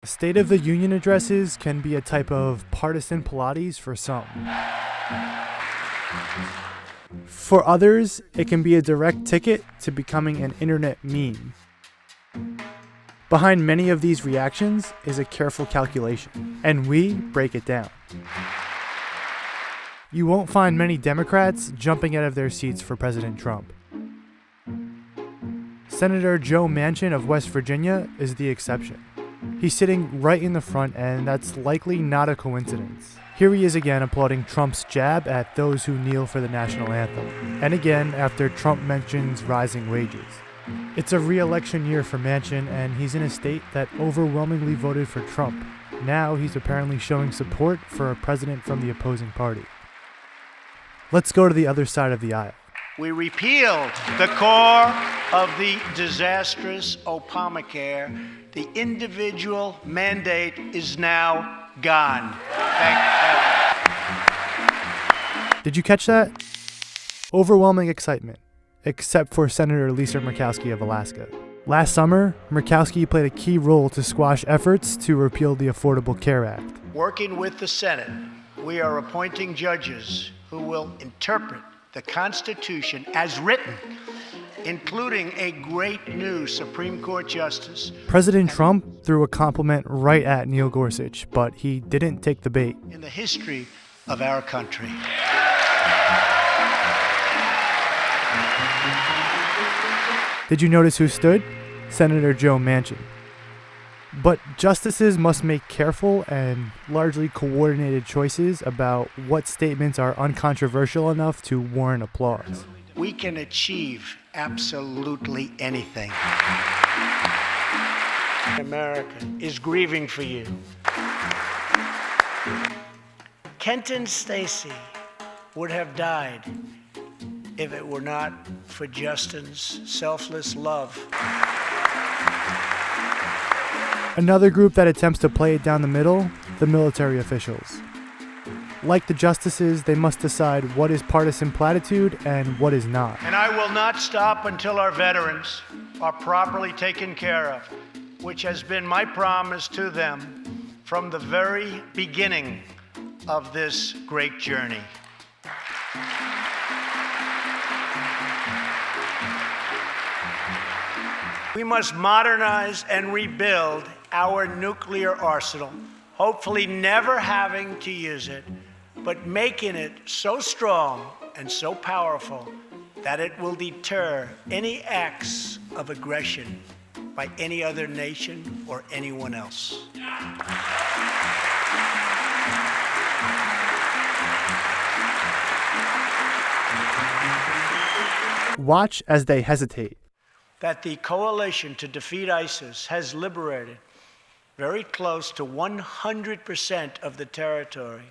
State of the Union addresses can be a type of partisan Pilates for some. For others, it can be a direct ticket to becoming an internet meme. Behind many of these reactions is a careful calculation, and we break it down. You won't find many Democrats jumping out of their seats for President Trump. Senator Joe Manchin of West Virginia is the exception. He's sitting right in the front, and that's likely not a coincidence. Here he is again applauding Trump's jab at those who kneel for the national anthem, and again after Trump mentions rising wages. It's a re-election year for Manchin, and he's in a state that overwhelmingly voted for Trump. Now he's apparently showing support for a president from the opposing party. Let's go to the other side of the aisle. We repealed the core of the disastrous Obamacare. The individual mandate is now gone. Thank heaven. Did you catch that? Overwhelming excitement, except for Senator Lisa Murkowski of Alaska. Last summer, Murkowski played a key role to squash efforts to repeal the Affordable Care Act. Working with the Senate, we are appointing judges who will interpret the Constitution as written, including a great new Supreme Court justice. President Trump threw a compliment right at Neil Gorsuch, but he didn't take the bait. In the history of our country. Did you notice who stood? Senator Joe Manchin. But justices must make careful and largely coordinated choices about what statements are uncontroversial enough to warrant applause. We can achieve absolutely anything. America is grieving for you. Kenton Stacy would have died if it were not for Justin's selfless love. Another group that attempts to play it down the middle, the military officials. Like the justices, they must decide what is partisan platitude and what is not. And I will not stop until our veterans are properly taken care of, which has been my promise to them from the very beginning of this great journey. We must modernize and rebuild our nuclear arsenal, hopefully never having to use it, but making it so strong and so powerful that it will deter any acts of aggression by any other nation or anyone else. Watch as they hesitate. That the coalition to defeat ISIS has liberated very close to 100% of the territory.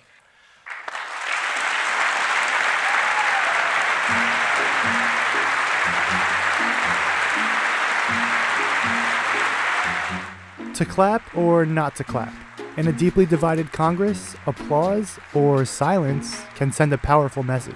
To clap or not to clap? In a deeply divided Congress, applause or silence can send a powerful message.